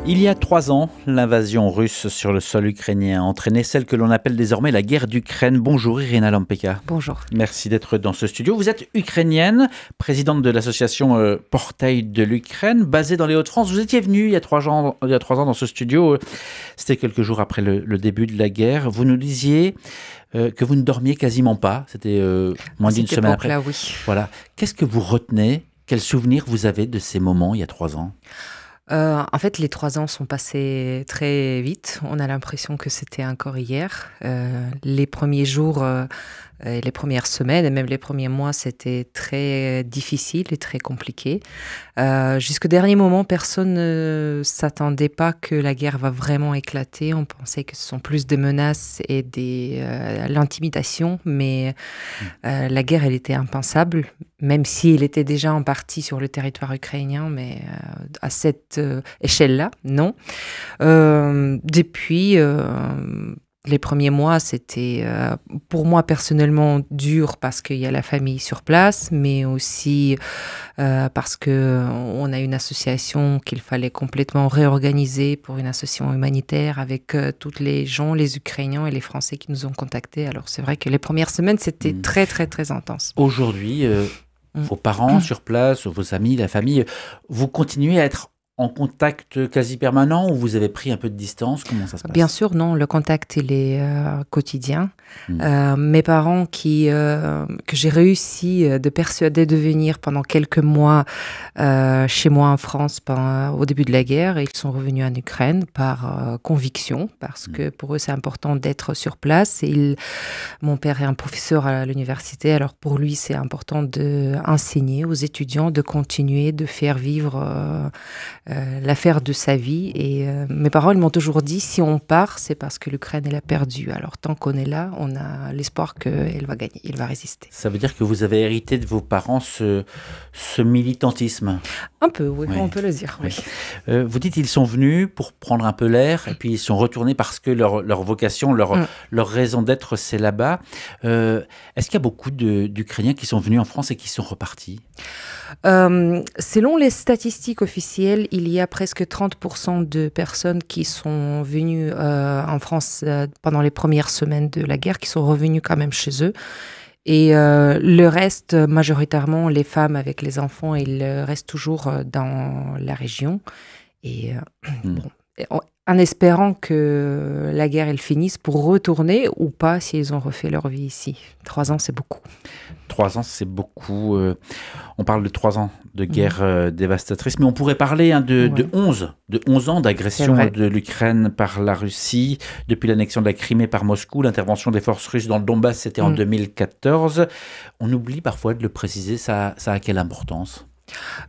Il y a 3 ans, l'invasion russe sur le sol ukrainien a entraîné celle que l'on appelle désormais la guerre d'Ukraine. Bonjour Irina Lampeka. Bonjour. Merci d'être dans ce studio. Vous êtes ukrainienne, présidente de l'association Portail de l'Ukraine, basée dans les Hauts-de-France. Vous étiez venue il y a 3 ans dans ce studio. C'était quelques jours après le début de la guerre. Vous nous disiez que vous ne dormiez quasiment pas. C'était moins d'une semaine après. Là, oui. Voilà. Qu'est-ce que vous retenez? Quels souvenirs vous avez de ces moments il y a 3 ans? En fait, les 3 ans sont passés très vite. On a l'impression que c'était encore hier. Les premiers jours, les premières semaines et même les premiers mois, c'était très difficile et très compliqué. Jusqu'au dernier moment, personne ne s'attendait pas que la guerre va vraiment éclater. On pensait que ce sont plus des menaces et l'intimidation, mais la guerre, elle était impensable, même s'il était déjà en partie sur le territoire ukrainien, mais à cette échelle-là, non. Depuis les premiers mois, c'était pour moi personnellement dur parce qu'il y a la famille sur place, mais aussi parce qu'on a une association qu'il fallait complètement réorganiser pour une association humanitaire avec tous les gens, les Ukrainiens et les Français qui nous ont contactés. Alors c'est vrai que les premières semaines, c'était très, très, très intense. Aujourd'hui, vos parents sur place, vos amis, la famille, vous continuez à être en contact quasi permanent ou vous avez pris un peu de distance? Comment ça se passe? Bien sûr, non. Le contact, il est quotidien. Mes parents que j'ai réussi de persuader de venir pendant quelques mois chez moi en France au début de la guerre, ils sont revenus en Ukraine par conviction, parce que pour eux, c'est important d'être sur place. Mon père est un professeur à l'université, alors pour lui, c'est important d'enseigner aux étudiants, de continuer, de faire vivre l'affaire de sa vie. Et mes parents, ils m'ont toujours dit, si on part, c'est parce que l'Ukraine, elle a perdu. Alors tant qu'on est là, on a l'espoir qu'elle va gagner, elle va résister. Ça veut dire que vous avez hérité de vos parents ce militantisme? Un peu, oui, on peut le dire. Oui. Vous dites qu'ils sont venus pour prendre un peu l'air et puis ils sont retournés parce que leur vocation, leur raison d'être, c'est là-bas. Est-ce qu'il y a beaucoup d'Ukrainiens qui sont venus en France et qui sont repartis? Selon les statistiques officielles, il y a presque 30% de personnes qui sont venues en France pendant les premières semaines de la guerre, qui sont revenues quand même chez eux. Et le reste, majoritairement, les femmes avec les enfants, ils restent toujours dans la région. Et en espérant que la guerre elle finisse pour retourner ou pas s'ils ont refait leur vie ici. 3 ans, c'est beaucoup. 3 ans, c'est beaucoup. On parle de 3 ans de guerre dévastatrice, mais on pourrait parler de 11 ans d'agression de l'Ukraine par la Russie, depuis l'annexion de la Crimée par Moscou, l'intervention des forces russes dans le Donbass, c'était en 2014. On oublie parfois de le préciser, ça a quelle importance?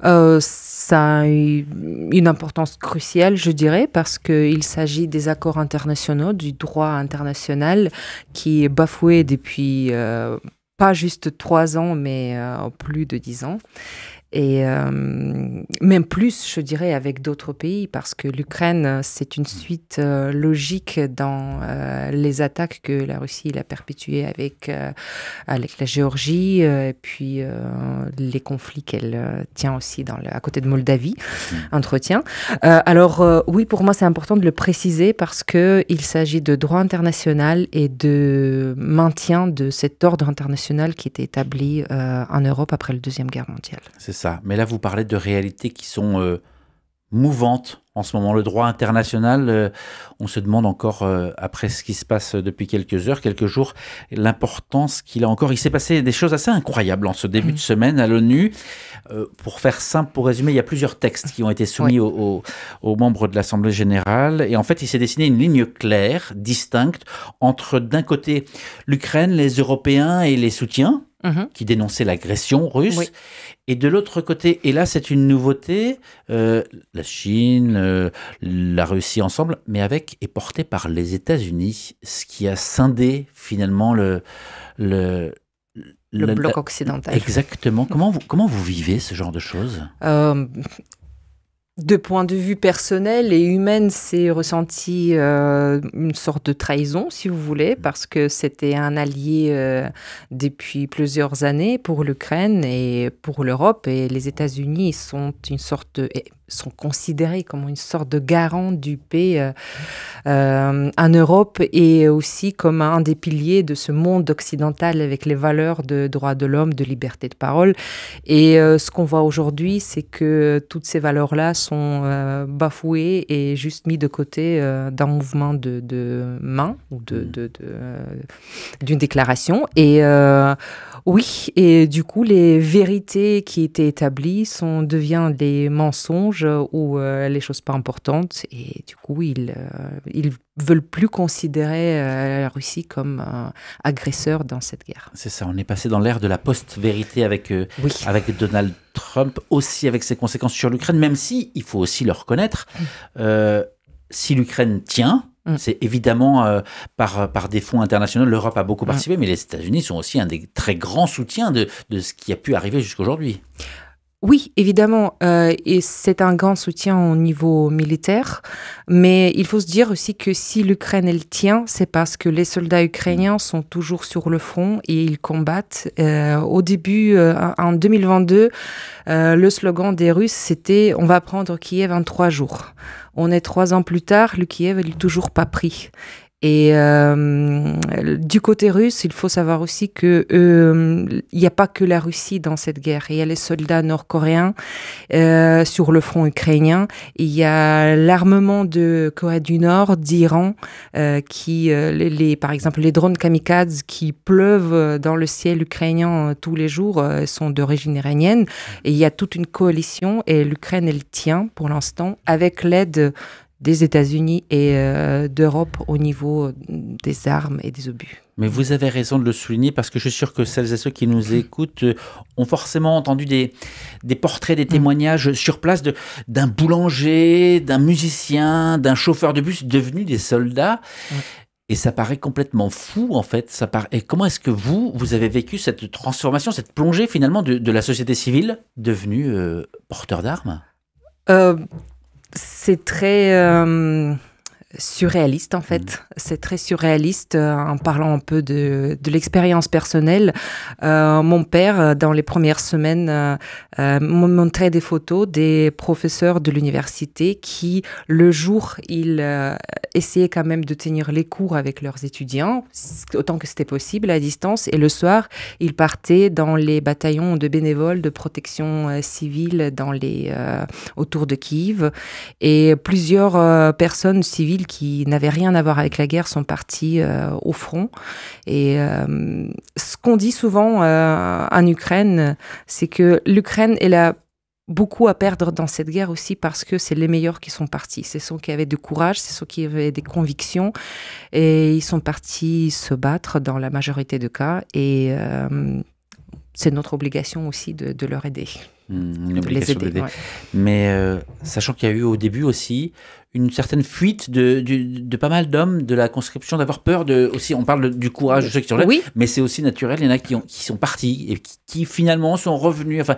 Ça a une importance cruciale, je dirais, parce qu'il s'agit des accords internationaux, du droit international qui est bafoué depuis pas juste 3 ans, mais plus de 10 ans. Et même plus, je dirais, avec d'autres pays, parce que l'Ukraine, c'est une suite logique dans les attaques que la Russie a perpétuées avec la Géorgie, et puis les conflits qu'elle tient aussi à côté de Moldavie, entretient. Alors oui, pour moi, c'est important de le préciser parce qu'il s'agit de droit international et de maintien de cet ordre international qui était établi en Europe après la Deuxième Guerre mondiale. C'est ça. Mais là, vous parlez de réalités qui sont mouvantes en ce moment. Le droit international, on se demande encore, après ce qui se passe depuis quelques heures, quelques jours, l'importance qu'il a encore. Il s'est passé des choses assez incroyables en ce début de semaine à l'ONU. Pour faire simple, pour résumer, il y a plusieurs textes qui ont été soumis aux membres de l'Assemblée générale. Et en fait, il s'est dessiné une ligne claire, distincte, entre d'un côté l'Ukraine, les Européens et les soutiens, qui dénonçaient l'agression russe, et de l'autre côté, et là c'est une nouveauté, la Chine, la Russie ensemble, mais avec et porté par les États-Unis, ce qui a scindé finalement le bloc occidental. Exactement. Comment vous vivez ce genre de choses? De point de vue personnel et humain, c'est ressenti une sorte de trahison, si vous voulez, parce que c'était un allié depuis plusieurs années pour l'Ukraine et pour l'Europe. Et les États-Unis sont une sorte sont considérés comme une sorte de garant du paix en Europe et aussi comme un des piliers de ce monde occidental avec les valeurs de droits de l'homme, de liberté de parole. Et ce qu'on voit aujourd'hui, c'est que toutes ces valeurs-là sont bafouées et juste mis de côté d'un mouvement de main ou d'une déclaration. Et oui, et du coup, les vérités qui étaient établies deviennent des mensonges ou les choses pas importantes. Et du coup, ils veulent plus considérer la Russie comme agresseur dans cette guerre. C'est ça, on est passé dans l'ère de la post-vérité avec Donald Trump, aussi avec ses conséquences sur l'Ukraine, même si, il faut aussi le reconnaître, si l'Ukraine tient, c'est évidemment par des fonds internationaux, l'Europe a beaucoup participé, mais les États-Unis sont aussi un des très grands soutiens de ce qui a pu arriver jusqu'aujourd'hui. Oui, évidemment, et c'est un grand soutien au niveau militaire, mais il faut se dire aussi que si l'Ukraine, elle tient, c'est parce que les soldats ukrainiens sont toujours sur le front et ils combattent. Au début, en 2022, le slogan des Russes, c'était « On va prendre Kiev en 3 jours ». On est 3 ans plus tard, le Kiev, il n'est toujours pas pris. Et du côté russe, il faut savoir aussi que il n'y a pas que la Russie dans cette guerre. Il y a les soldats nord-coréens sur le front ukrainien. Il y a l'armement de Corée du Nord, d'Iran, par exemple, les drones kamikazes qui pleuvent dans le ciel ukrainien tous les jours sont d'origine iranienne. Et il y a toute une coalition et l'Ukraine, elle tient pour l'instant avec l'aide des États-Unis et d'Europe au niveau des armes et des obus. Mais vous avez raison de le souligner parce que je suis sûr que celles et ceux qui nous écoutent ont forcément entendu des portraits, des témoignages sur place d'un boulanger, d'un musicien, d'un chauffeur de bus devenus des soldats. Et ça paraît complètement fou, en fait. Et comment est-ce que vous avez vécu cette transformation, cette plongée finalement de la société civile devenue porteur d'armes ? C'est très surréaliste en fait. C'est très surréaliste en parlant un peu de l'expérience personnelle. Mon père, dans les premières semaines, m'a montré des photos des professeurs de l'université qui, le jour, ils essayaient quand même de tenir les cours avec leurs étudiants, autant que c'était possible à distance. Et le soir, ils partaient dans les bataillons de bénévoles de protection civile autour de Kiev. Et plusieurs personnes civiles qui n'avaient rien à voir avec la guerre sont partis au front. Et ce qu'on dit souvent en Ukraine, c'est que l'Ukraine, elle a beaucoup à perdre dans cette guerre aussi parce que c'est les meilleurs qui sont partis. C'est ceux qui avaient du courage, c'est ceux qui avaient des convictions et ils sont partis se battre dans la majorité des cas. Et c'est notre obligation aussi de leur aider. Une obligation d'aider. Ouais. Mais sachant qu'il y a eu au début aussi une certaine fuite de pas mal d'hommes de la conscription, d'avoir peur aussi, on parle du courage de ceux qui sont là, oui. Mais c'est aussi naturel, il y en a qui sont partis et qui finalement sont revenus. Enfin,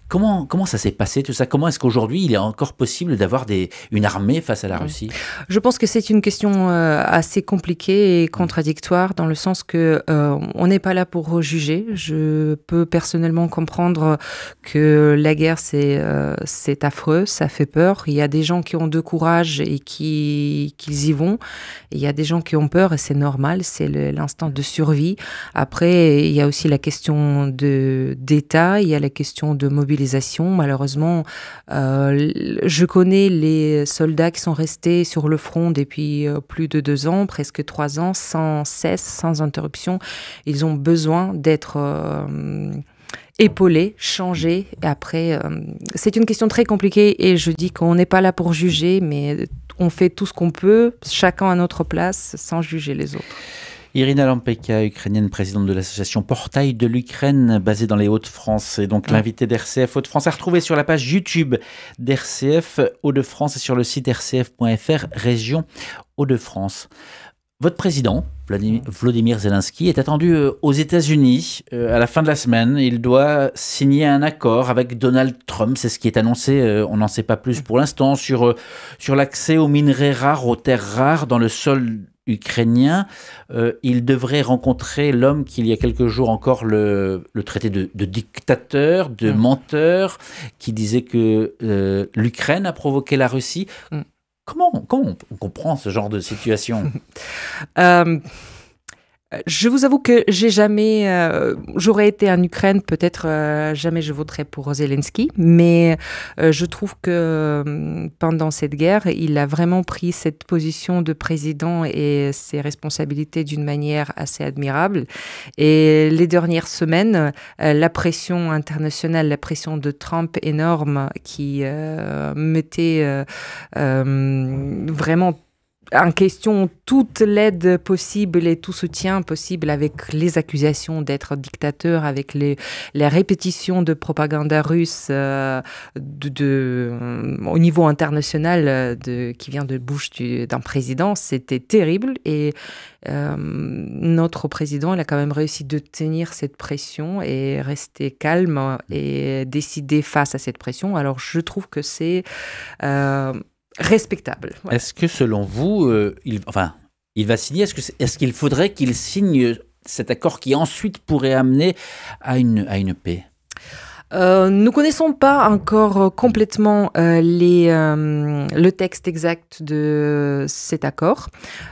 comment ça s'est passé tout ça? Comment est-ce qu'aujourd'hui il est encore possible d'avoir une armée face à la Russie? Je pense que c'est une question assez compliquée et contradictoire dans le sens que on n'est pas là pour juger. Je peux personnellement comprendre que la guerre c'est affreux, ça fait peur. Il y a des gens qui ont de courage et qu'ils y vont. Il y a des gens qui ont peur et c'est normal, c'est l'instinct de survie. Après, il y a aussi la question d'État, il y a la question de mobilisation. Malheureusement, je connais les soldats qui sont restés sur le front depuis plus de 2 ans, presque 3 ans, sans cesse, sans interruption. Ils ont besoin d'être épaulés, changés. Et après, c'est une question très compliquée et je dis qu'on n'est pas là pour juger, mais on fait tout ce qu'on peut, chacun à notre place, sans juger les autres. Irina Lampeka, ukrainienne, présidente de l'association Portail de l'Ukraine, basée dans les Hauts-de-France, et donc l'invité d'RCF Hauts-de-France, à retrouver sur la page YouTube d'RCF Hauts-de-France et sur le site rcf.fr, région Hauts-de-France. Votre président, Volodymyr Zelensky, est attendu aux États-Unis à la fin de la semaine. Il doit signer un accord avec Donald Trump. C'est ce qui est annoncé. On n'en sait pas plus pour l'instant sur l'accès aux minerais rares, aux terres rares dans le sol ukrainien, il devrait rencontrer l'homme qui, il y a quelques jours encore, le traitait de dictateur, de menteur, qui disait que l'Ukraine a provoqué la Russie. Comment on comprend ce genre de situation? Je vous avoue que j'aurais été en Ukraine, peut-être jamais je voterais pour Zelensky, mais je trouve que pendant cette guerre, il a vraiment pris cette position de président et ses responsabilités d'une manière assez admirable. Et les dernières semaines, la pression internationale, la pression de Trump énorme qui mettait vraiment en question toute l'aide possible et tout soutien possible avec les accusations d'être dictateur, avec les répétitions de propagande russe au niveau international qui vient de bouche d'un président, c'était terrible. Et notre président, il a quand même réussi de tenir cette pression et rester calme et décider face à cette pression. Alors je trouve que c'est respectable. Ouais. Est-ce que selon vous, il va signer, est-ce qu'il faudrait qu'il signe cet accord qui ensuite pourrait amener à une paix? Nous ne connaissons pas encore complètement le texte exact de cet accord.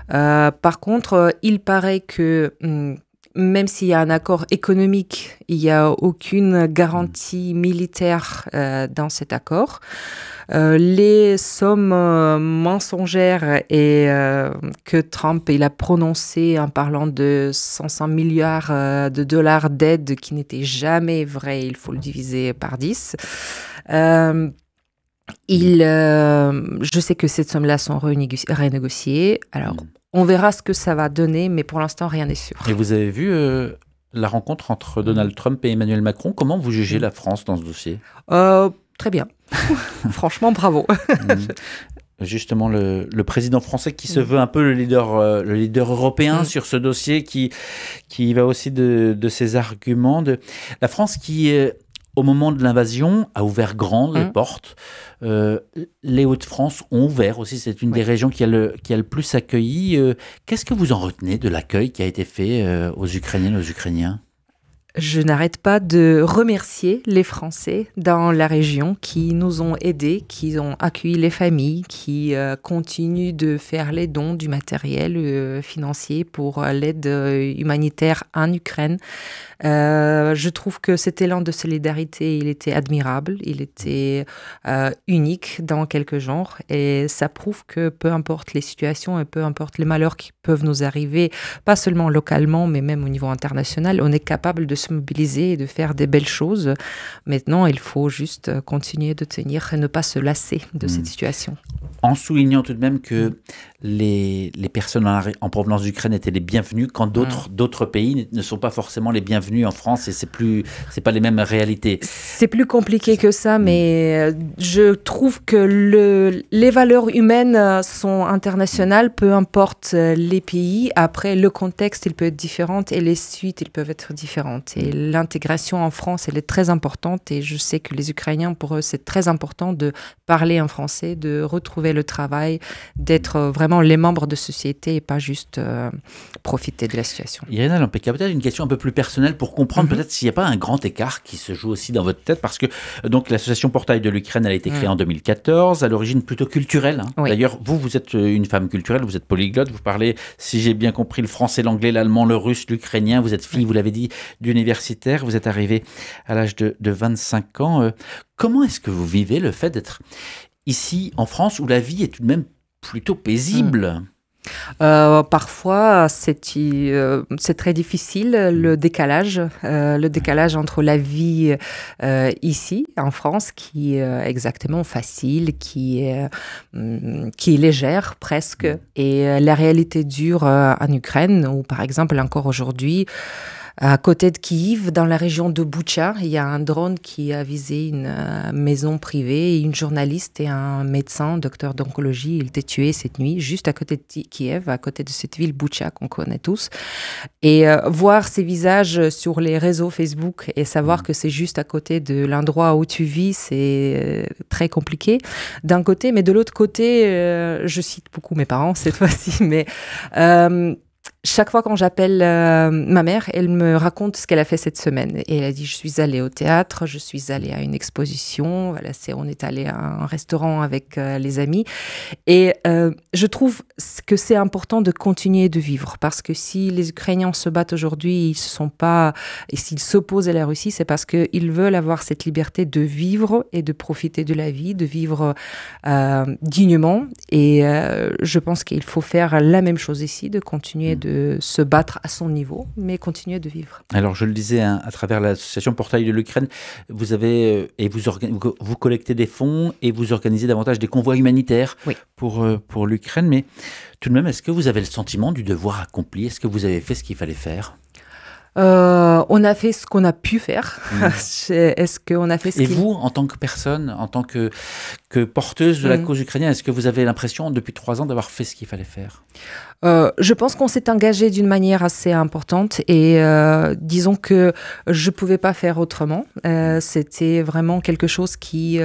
Par contre, il paraît que même s'il y a un accord économique, il n'y a aucune garantie militaire dans cet accord. Les sommes mensongères que Trump il a prononcées en parlant de 500 milliards de dollars d'aide qui n'étaient jamais vraies, il faut le diviser par 10. Je sais que ces sommes-là sont renégociées. Alors, on verra ce que ça va donner, mais pour l'instant, rien n'est sûr. Et vous avez vu la rencontre entre Donald Trump et Emmanuel Macron. Comment vous jugez la France dans ce dossier? Très bien. Franchement, bravo. Justement, le président français qui se veut un peu le leader européen sur ce dossier, qui va aussi de ses arguments. La France qui, au moment de l'invasion, a ouvert grand les portes. Les Hauts-de-France ont ouvert aussi. C'est une des régions qui a le plus accueilli. Qu'est-ce que vous en retenez de l'accueil qui a été fait aux Ukrainiennes, aux Ukrainiens? Je n'arrête pas de remercier les Français dans la région qui nous ont aidés, qui ont accueilli les familles, qui continuent de faire les dons du matériel financier pour l'aide humanitaire en Ukraine. Je trouve que cet élan de solidarité, il était admirable, il était unique dans quelques genres et ça prouve que peu importe les situations et peu importe les malheurs qui peuvent nous arriver, pas seulement localement mais même au niveau international, on est capable de se mobiliser et de faire des belles choses. Maintenant, il faut juste continuer de tenir et ne pas se lasser de cette situation. En soulignant tout de même que les personnes en provenance d'Ukraine étaient les bienvenues quand d'autres pays ne sont pas forcément les bienvenus en France et c'est pas les mêmes réalités. C'est plus compliqué que ça, mais je trouve que les valeurs humaines sont internationales, peu importe les pays. Après, le contexte, il peut être différent et les suites, ils peuvent être différentes. Et l'intégration en France, elle est très importante et je sais que les Ukrainiens, pour eux, c'est très important de parler en français, de retrouver le travail, d'être vraiment les membres de société et pas juste profiter de la situation. Irina Lempicka, peut-être une question un peu plus personnelle pour comprendre peut-être s'il n'y a pas un grand écart qui se joue aussi dans votre tête, parce que donc l'association Portail de l'Ukraine, elle a été créée en 2014, à l'origine plutôt culturelle. Oui. D'ailleurs, vous êtes une femme culturelle, vous êtes polyglotte, vous parlez, si j'ai bien compris, le français, l'anglais, l'allemand, le russe, l'ukrainien, vous êtes fille, vous l'avez dit, d'universitaire, vous êtes arrivée à l'âge de 25 ans. Comment est-ce que vous vivez le fait d'être ici en France où la vie est tout de même plutôt paisible? Parfois, c'est très difficile, le décalage entre la vie ici, en France, qui est exactement facile, qui est légère presque, et la réalité dure en Ukraine, où par exemple, encore aujourd'hui, À côté de Kiev, dans la région de Boutcha, il y a un drone qui a visé une maison privée, une journaliste et un médecin, docteur d'oncologie. Il était tué cette nuit, juste à côté de Kiev, à côté de cette ville Boutcha qu'on connaît tous. Et voir ces visages sur les réseaux Facebook et savoir que c'est juste à côté de l'endroit où tu vis, c'est très compliqué d'un côté. Mais de l'autre côté, je cite beaucoup mes parents cette fois-ci, mais chaque fois quand j'appelle ma mère, elle me raconte ce qu'elle a fait cette semaine. Et elle a dit, je suis allée au théâtre, je suis allée à une exposition, voilà, on est allé à un restaurant avec les amis. Et je trouve que c'est important de continuer de vivre. Parce que si les Ukrainiens se battent aujourd'hui, ils se sont pas, et s'ils s'opposent à la Russie, c'est parce qu'ils veulent avoir cette liberté de vivre et de profiter de la vie, de vivre dignement. Et je pense qu'il faut faire la même chose ici, de continuer de se battre à son niveau, mais continuer de vivre. Alors, je le disais, hein, à travers l'association Portail de l'Ukraine, vous avez et vous collectez des fonds et vous organisez davantage des convois humanitaires pour l'Ukraine. Mais tout de même, est-ce que vous avez le sentiment du devoir accompli? Est-ce que vous avez fait ce qu'il fallait faire? On a fait ce qu'on a pu faire. Est-ce qu'on a fait ce Et vous, en tant que personne, en tant que porteuse de la cause ukrainienne, est-ce que vous avez l'impression, depuis 3 ans, d'avoir fait ce qu'il fallait faire? Je pense qu'on s'est engagé d'une manière assez importante et disons que je pouvais pas faire autrement. C'était vraiment quelque chose qui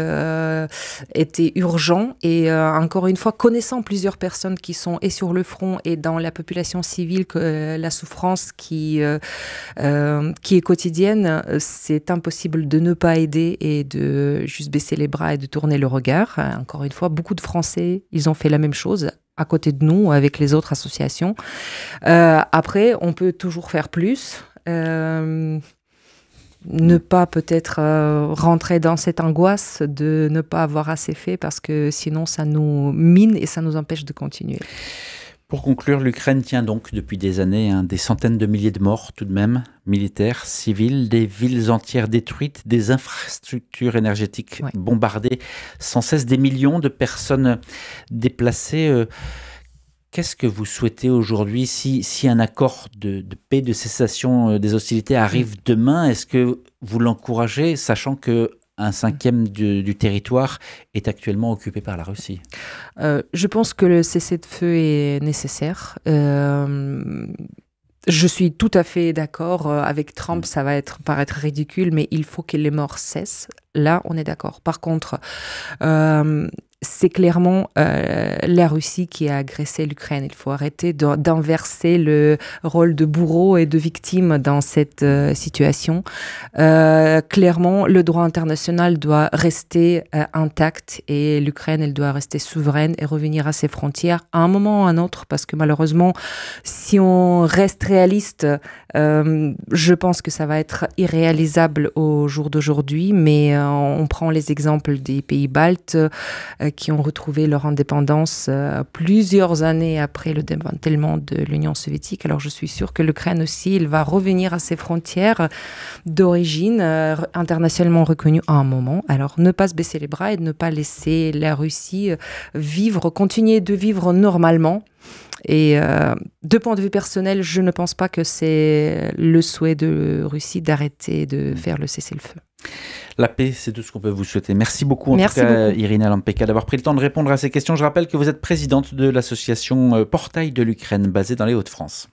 était urgent et encore une fois, connaissant plusieurs personnes qui sont et sur le front et dans la population civile, la souffrance qui est quotidienne, c'est impossible de ne pas aider et de juste baisser les bras et de tourner le regard. Encore une fois, beaucoup de Français, ils ont fait la même chose à côté de nous, avec les autres associations. Après, on peut toujours faire plus. Ne pas peut-être rentrer dans cette angoisse de ne pas avoir assez fait parce que sinon ça nous mine et ça nous empêche de continuer. Pour conclure, l'Ukraine tient donc depuis des années des centaines de milliers de morts tout de même, militaires, civils, des villes entières détruites, des infrastructures énergétiques bombardées, sans cesse des millions de personnes déplacées. Qu'est-ce que vous souhaitez aujourd'hui si un accord de paix, de cessation des hostilités arrive demain? Est-ce que vous l'encouragez, sachant que un 5e du territoire est actuellement occupé par la Russie? Je pense que le cessez-le-feu est nécessaire. Je suis tout à fait d'accord avec Trump, ça va paraître ridicule, mais il faut que les morts cessent. Là, on est d'accord. Par contre, c'est clairement la Russie qui a agressé l'Ukraine. Il faut arrêter d'inverser le rôle de bourreau et de victime dans cette situation. Clairement, le droit international doit rester intact et l'Ukraine, elle doit rester souveraine et revenir à ses frontières à un moment ou à un autre, parce que malheureusement, si on reste réaliste, je pense que ça va être irréalisable au jour d'aujourd'hui, mais on prend les exemples des pays baltes qui ont retrouvé leur indépendance plusieurs années après le démantèlement de l'Union soviétique. Alors je suis sûre que l'Ukraine aussi, il va revenir à ses frontières d'origine internationalement reconnues à un moment. Alors ne pas se baisser les bras et ne pas laisser la Russie continuer de vivre normalement. Et de point de vue personnel, je ne pense pas que c'est le souhait de Russie d'arrêter de faire le cessez-le-feu. La paix, c'est tout ce qu'on peut vous souhaiter. Merci beaucoup, en tout cas, Irina Lampeka, d'avoir pris le temps de répondre à ces questions. Je rappelle que vous êtes présidente de l'association Portail de l'Ukraine, basée dans les Hauts-de-France.